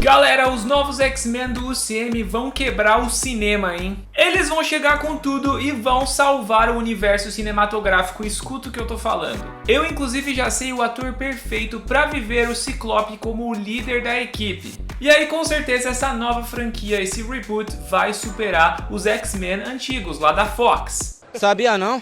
Galera, os novos X-Men do UCM vão quebrar o cinema, hein? Eles vão chegar com tudo e vão salvar o universo cinematográfico, escuta o que eu tô falando. Eu inclusive já sei o ator perfeito pra viver o Ciclope como o líder da equipe. E aí com certeza essa nova franquia, esse reboot, vai superar os X-Men antigos lá da Fox. Sabia não?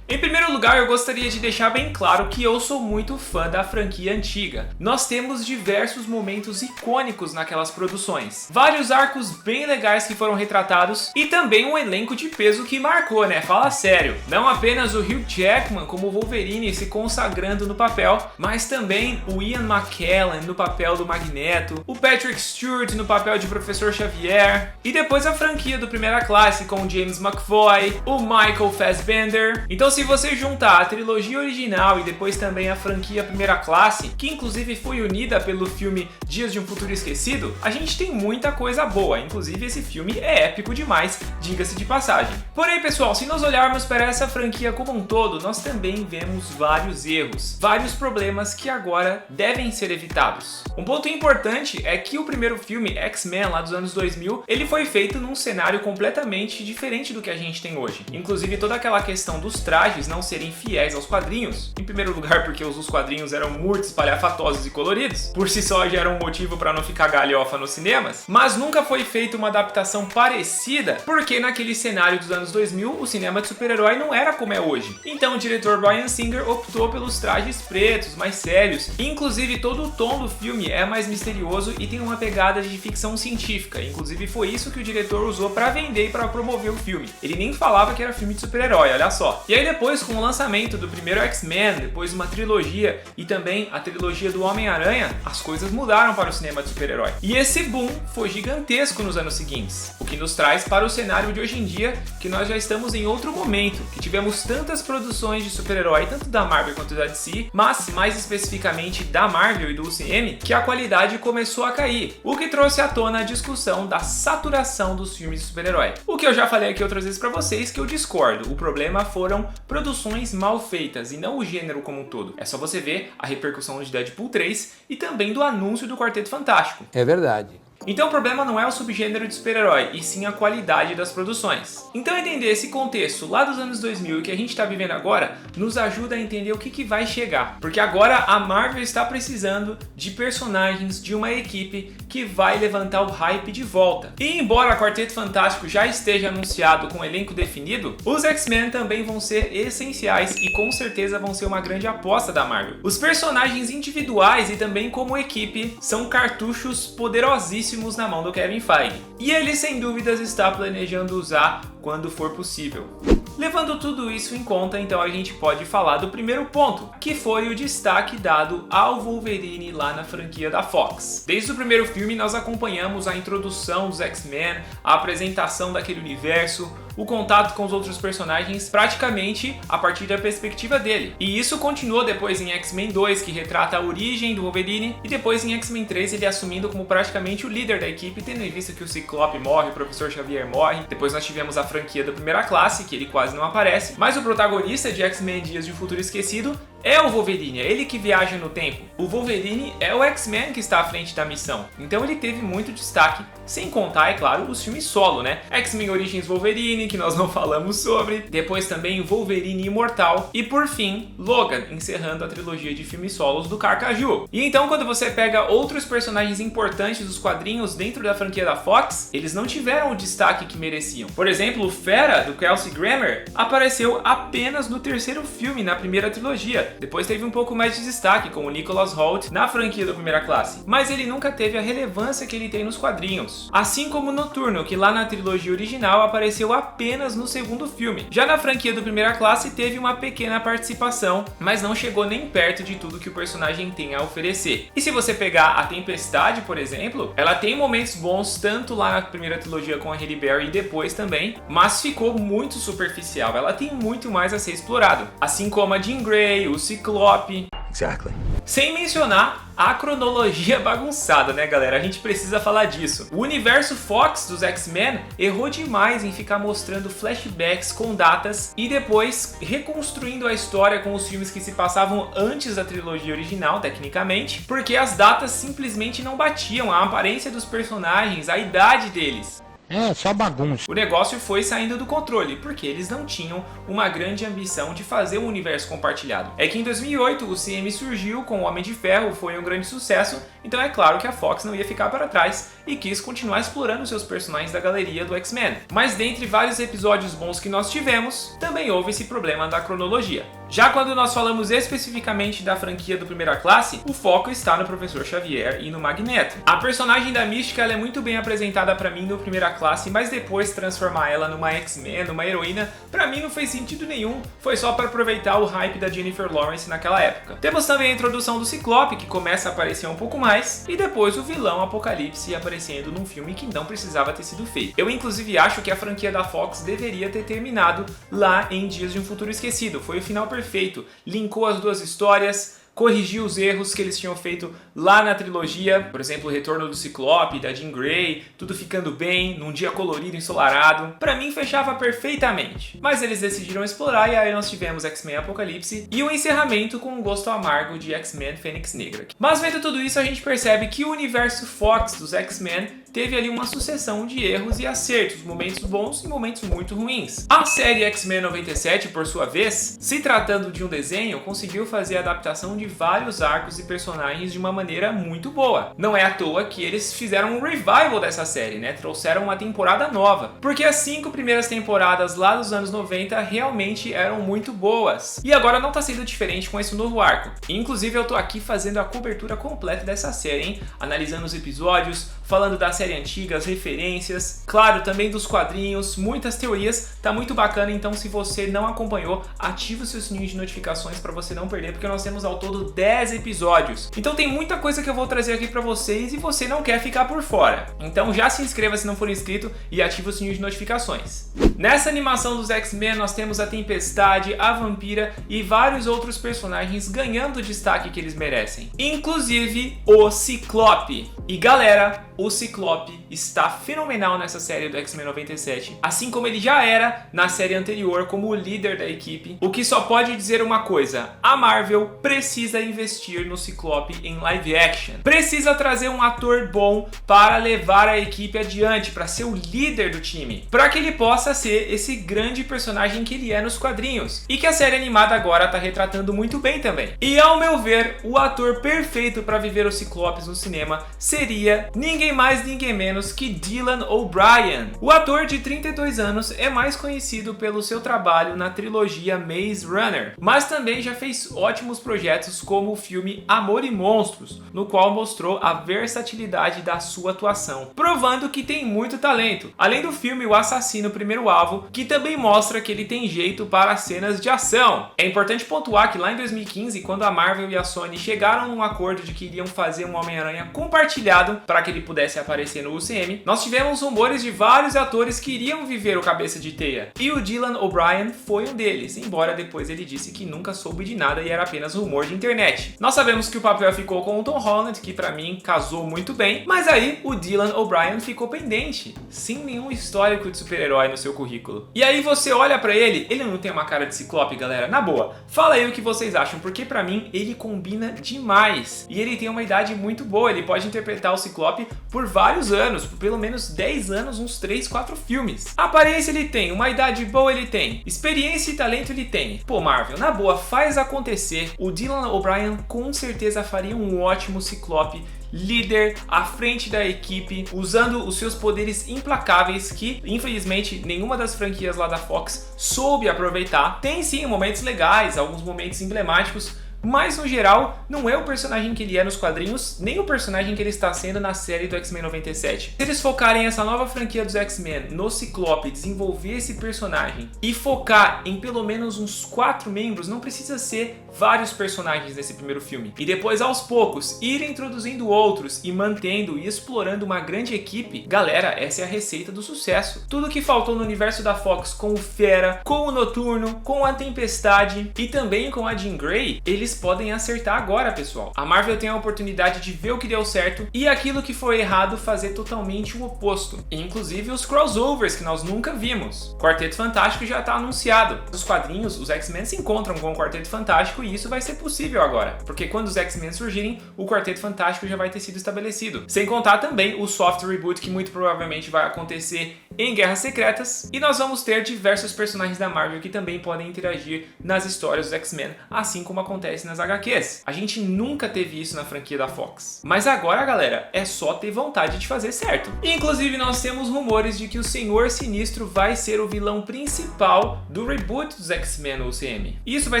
Em primeiro lugar, eu gostaria de deixar bem claro que eu sou muito fã da franquia antiga. Nós temos diversos momentos icônicos naquelas produções, vários arcos bem legais que foram retratados e também um elenco de peso que marcou, né? Fala sério. Não apenas o Hugh Jackman como Wolverine se consagrando no papel, mas também o Ian McKellen no papel do Magneto, o Patrick Stewart no papel de Professor Xavier, e depois a franquia do Primeira Classe com o James McAvoy, o Michael Fassbender. Então se você juntar a trilogia original e depois também a franquia Primeira Classe, que inclusive foi unida pelo filme Dias de um Futuro Esquecido, a gente tem muita coisa boa, inclusive esse filme é épico demais, diga-se de passagem. Porém pessoal, se nós olharmos para essa franquia como um todo, nós também vemos vários erros, vários problemas que agora devem ser evitados. Um ponto importante é que o primeiro filme, X-Men, lá dos anos 2000, ele foi feito num cenário completamente diferente do que a gente tem hoje. Inclusive toda aquela questão dos trajes não serem fiéis aos quadrinhos. Em primeiro lugar porque os quadrinhos eram muito espalhafatosos e coloridos, por si só já era um motivo para não ficar galhofa nos cinemas, mas nunca foi feita uma adaptação parecida, porque naquele cenário dos anos 2000 o cinema de super-herói não era como é hoje. Então o diretor Bryan Singer optou pelos trajes pretos, mais sérios, e inclusive todo o tom do filme é mais misterioso e tem uma pegada de ficção científica. Inclusive foi isso que o diretor usou para vender e para promover o filme. Ele nem falava que era filme de super-herói, olha só. E aí depois, com o lançamento do primeiro X-Men, depois uma trilogia e também a trilogia do Homem-Aranha, as coisas mudaram para o cinema de super-herói. E esse boom foi gigantesco nos anos seguintes, o que nos traz para o cenário de hoje em dia, que nós já estamos em outro momento, que tivemos tantas produções de super-herói, tanto da Marvel quanto da DC, mas mais especificamente da Marvel e do UCM, que a qualidade começou a cair, o que trouxe à tona a discussão da saturação dos filmes de super-herói. O que eu já falei aqui outras vezes para vocês que eu discordo, o problema foram produções mal feitas e não o gênero como um todo. É só você ver a repercussão de Deadpool 3 e também do anúncio do Quarteto Fantástico. É verdade. Então o problema não é o subgênero de super-herói, e sim a qualidade das produções. Então entender esse contexto lá dos anos 2000 e que a gente está vivendo agora, nos ajuda a entender o que vai chegar. Porque agora a Marvel está precisando de personagens, de uma equipe que vai levantar o hype de volta. E embora Quarteto Fantástico já esteja anunciado com o elenco definido, os X-Men também vão ser essenciais e com certeza vão ser uma grande aposta da Marvel. Os personagens individuais e também como equipe são cartuchos poderosíssimos na mão do Kevin Feige. E ele sem dúvidas está planejando usar quando for possível. Levando tudo isso em conta, então a gente pode falar do primeiro ponto, que foi o destaque dado ao Wolverine lá na franquia da Fox. Desde o primeiro filme nós acompanhamos a introdução dos X-Men, a apresentação daquele universo, o contato com os outros personagens praticamente a partir da perspectiva dele. E isso continuou depois em X-Men 2, que retrata a origem do Wolverine, e depois em X-Men 3 ele assumindo como praticamente o líder da equipe, tendo em vista que o Ciclope morre, o Professor Xavier morre. Depois nós tivemos a franquia da Primeira Classe, que ele quase não aparece, mas o protagonista de X-Men Dias de um Futuro Esquecido é o Wolverine, é ele que viaja no tempo. O Wolverine é o X-Men que está à frente da missão, então ele teve muito destaque, sem contar, é claro, os filmes solo, né? X-Men Origins Wolverine, que nós não falamos sobre, depois também o Wolverine Imortal e por fim, Logan, encerrando a trilogia de filmes solos do Carcaju. E então quando você pega outros personagens importantes dos quadrinhos dentro da franquia da Fox, eles não tiveram o destaque que mereciam. Por exemplo, o Fera, do Kelsey Grammer, apareceu apenas no terceiro filme, na primeira trilogia. Depois teve um pouco mais de destaque com o Nicholas Hoult na franquia da Primeira Classe, mas ele nunca teve a relevância que ele tem nos quadrinhos. Assim como o Noturno, que lá na trilogia original apareceu apenas no segundo filme. Já na franquia do Primeira Classe teve uma pequena participação, mas não chegou nem perto de tudo que o personagem tem a oferecer. E se você pegar a Tempestade, por exemplo, ela tem momentos bons tanto lá na primeira trilogia com a Halle Berry e depois também, mas ficou muito superficial. Ela tem muito mais a ser explorado, assim como a Jean Grey, o Ciclope. Exactly. Sem mencionar a cronologia bagunçada, né, galera? A gente precisa falar disso. O universo Fox dos X-Men errou demais em ficar mostrando flashbacks com datas e depois reconstruindo a história com os filmes que se passavam antes da trilogia original, tecnicamente, porque as datas simplesmente não batiam, a aparência dos personagens, a idade deles. É, só bagunça. O negócio foi saindo do controle, porque eles não tinham uma grande ambição de fazer um universo compartilhado. É que em 2008 o CM surgiu com o Homem de Ferro, foi um grande sucesso, então é claro que a Fox não ia ficar para trás e quis continuar explorando seus personagens da galeria do X-Men. Mas dentre vários episódios bons que nós tivemos, também houve esse problema da cronologia. Já quando nós falamos especificamente da franquia do Primeira Classe, o foco está no Professor Xavier e no Magneto. A personagem da Mística ela é muito bem apresentada para mim no Primeira Classe, mas depois transformar ela numa X-Men, numa heroína, pra mim não fez sentido nenhum, foi só para aproveitar o hype da Jennifer Lawrence naquela época. Temos também a introdução do Ciclope, que começa a aparecer um pouco mais, e depois o vilão Apocalipse aparecendo num filme que não precisava ter sido feito. Eu inclusive acho que a franquia da Fox deveria ter terminado lá em Dias de um Futuro Esquecido, foi o final perfeito, linkou as duas histórias, corrigiu os erros que eles tinham feito lá na trilogia, por exemplo, o retorno do Ciclope, da Jean Grey, tudo ficando bem, num dia colorido, ensolarado. Pra mim fechava perfeitamente. Mas eles decidiram explorar e aí nós tivemos X-Men Apocalipse e o encerramento com um gosto amargo de X-Men Fênix Negra. Mas vendo tudo isso a gente percebe que o universo Fox dos X-Men teve ali uma sucessão de erros e acertos, momentos bons e momentos muito ruins. A série X-Men 97, por sua vez, se tratando de um desenho, conseguiu fazer a adaptação de vários arcos e personagens de uma maneira muito boa. Não é à toa que eles fizeram um revival dessa série, né? Trouxeram uma temporada nova. Porque as 5 primeiras temporadas lá dos anos 90 realmente eram muito boas. E agora não tá sendo diferente com esse novo arco. Inclusive eu tô aqui fazendo a cobertura completa dessa série, hein? Analisando os episódios, falando da série antiga, as referências, claro, também dos quadrinhos, muitas teorias, tá muito bacana, então se você não acompanhou, ativa o seu sininho de notificações para você não perder, porque nós temos ao todo 10 episódios. Então tem muita coisa que eu vou trazer aqui para vocês e você não quer ficar por fora. Então já se inscreva se não for inscrito e ativa o sininho de notificações. Nessa animação dos X-Men nós temos a Tempestade, a Vampira e vários outros personagens ganhando o destaque que eles merecem. Inclusive o Ciclope. E galera, o Ciclope está fenomenal nessa série do X-Men 97, assim como ele já era na série anterior como o líder da equipe, o que só pode dizer uma coisa: a Marvel precisa investir no Ciclope em live action. Precisa trazer um ator bom para levar a equipe adiante, para ser o líder do time, para que ele possa ser esse grande personagem que ele é nos quadrinhos, e que a série animada agora está retratando muito bem também. E ao meu ver, o ator perfeito para viver o Ciclopes no cinema seria ninguém mais, ninguém menos que Dylan O'Brien. O ator de 32 anos é mais conhecido pelo seu trabalho na trilogia Maze Runner, mas também já fez ótimos projetos como o filme Amor e Monstros, no qual mostrou a versatilidade da sua atuação, provando que tem muito talento. Além do filme O Assassino Primeiro Alvo, que também mostra que ele tem jeito para cenas de ação. É importante pontuar que lá em 2015, quando a Marvel e a Sony chegaram num acordo de que iriam fazer um Homem-Aranha compartilhado para que ele pudesse aparecer no UCM, nós tivemos rumores de vários atores que iriam viver o Cabeça de Teia. E o Dylan O'Brien foi um deles, embora depois ele disse que nunca soube de nada e era apenas rumor de internet. Nós sabemos que o papel ficou com o Tom Holland, que pra mim casou muito bem, mas aí o Dylan O'Brien ficou pendente, sem nenhum histórico de super-herói no seu currículo. E aí você olha pra ele não tem uma cara de Ciclope, galera? Na boa, fala aí o que vocês acham, porque pra mim ele combina demais. E ele tem uma idade muito boa, ele pode interpretar o Ciclope por vários anos, por pelo menos 10 anos, uns 3, 4 filmes. A aparência ele tem, uma idade boa ele tem, experiência e talento ele tem. Pô, Marvel, na boa, faz acontecer. O Dylan O'Brien com certeza faria um ótimo Ciclope, líder à frente da equipe, usando os seus poderes implacáveis que, infelizmente, nenhuma das franquias lá da Fox soube aproveitar. Tem sim momentos legais, alguns momentos emblemáticos, mas no geral não é o personagem que ele é nos quadrinhos, nem o personagem que ele está sendo na série do X-Men 97. Se eles focarem essa nova franquia dos X-Men no Ciclope, desenvolver esse personagem e focar em pelo menos uns 4 membros, não precisa ser vários personagens nesse primeiro filme, e depois aos poucos ir introduzindo outros e mantendo e explorando uma grande equipe, galera, essa é a receita do sucesso. Tudo que faltou no universo da Fox com o Fera, com o Noturno, com a Tempestade e também com a Jean Grey, eles eles podem acertar agora, pessoal. A Marvel tem a oportunidade de ver o que deu certo e aquilo que foi errado fazer totalmente o oposto. Inclusive os crossovers que nós nunca vimos. Quarteto Fantástico já está anunciado. Nos quadrinhos, os X-Men se encontram com o Quarteto Fantástico e isso vai ser possível agora, porque quando os X-Men surgirem, o Quarteto Fantástico já vai ter sido estabelecido. Sem contar também o soft reboot que muito provavelmente vai acontecer em Guerras Secretas, e nós vamos ter diversos personagens da Marvel que também podem interagir nas histórias dos X-Men, assim como acontece nas HQs. A gente nunca teve isso na franquia da Fox. Mas agora, galera, é só ter vontade de fazer certo. Inclusive, nós temos rumores de que o Senhor Sinistro vai ser o vilão principal do reboot dos X-Men no UCM. Isso vai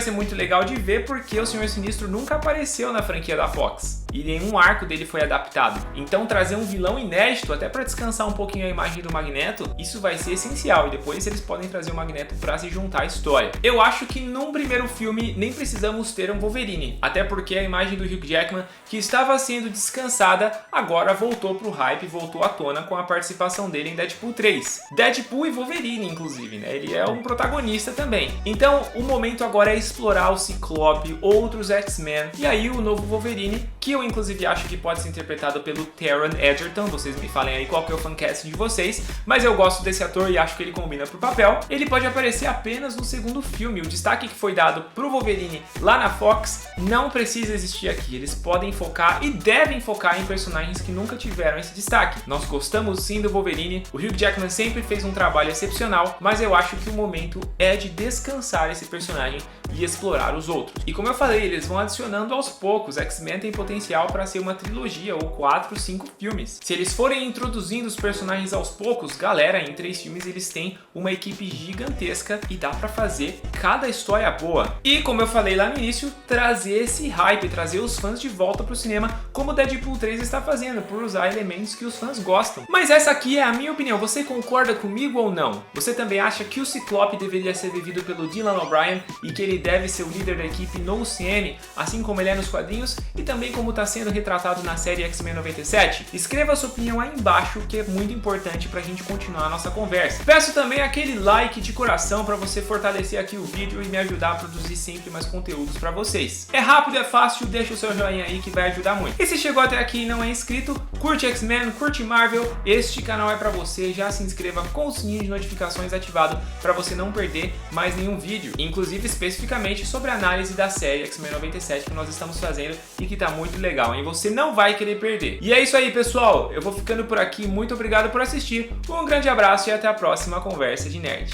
ser muito legal de ver porque o Senhor Sinistro nunca apareceu na franquia da Fox e nenhum arco dele foi adaptado. Então trazer um vilão inédito, até para descansar um pouquinho a imagem do Magneto, isso vai ser essencial, e depois eles podem trazer o Magneto para se juntar à história. Eu acho que num primeiro filme nem precisamos ter um Wolverine, até porque a imagem do Hugh Jackman, que estava sendo descansada, agora voltou pro hype, voltou à tona com a participação dele em Deadpool 3. Deadpool e Wolverine, inclusive, né? Ele é um protagonista também. Então o momento agora é explorar o Ciclope, outros X-Men, e aí o novo Wolverine, que eu inclusive acho que pode ser interpretado pelo Taron Egerton. Vocês me falem aí qual que é o fancast de vocês, mas eu gosto desse ator e acho que ele combina pro papel. Ele pode aparecer apenas no segundo filme. O destaque que foi dado pro Wolverine lá na Fox não precisa existir aqui. Eles podem focar e devem focar em personagens que nunca tiveram esse destaque. Nós gostamos sim do Wolverine, o Hugh Jackman sempre fez um trabalho excepcional, mas eu acho que o momento é de descansar esse personagem e explorar os outros. E como eu falei, eles vão adicionando aos poucos. X-Men tem potencial para ser uma trilogia ou 4, 5 filmes. Se eles forem introduzindo os personagens aos poucos, galera, em 3 filmes eles têm uma equipe gigantesca e dá para fazer cada história boa. E como eu falei lá no início, trazer esse hype, trazer os fãs de volta pro cinema, como Deadpool 3 está fazendo, por usar elementos que os fãs gostam. Mas essa aqui é a minha opinião. Você concorda comigo ou não? Você também acha que o Ciclope deveria ser vivido pelo Dylan O'Brien e que ele deve ser o líder da equipe no UCM, assim como ele é nos quadrinhos e também como está sendo retratado na série X-Men 97? Escreva a sua opinião aí embaixo, que é muito importante pra gente continuar a nossa conversa. Peço também aquele like de coração para você fortalecer aqui o vídeo e me ajudar a produzir sempre mais conteúdos para vocês. É rápido, é fácil, deixa o seu joinha aí que vai ajudar muito. E se chegou até aqui e não é inscrito, curte X-Men, curte Marvel, este canal é para você, já se inscreva com o sininho de notificações ativado para você não perder mais nenhum vídeo, inclusive especificamente sobre a análise da série X-Men 97 que nós estamos fazendo e que tá muito legal, hein? Você não vai querer perder. E é isso aí, pessoal, eu vou ficando por aqui, muito obrigado por assistir, um grande abraço e até a próxima conversa de nerd.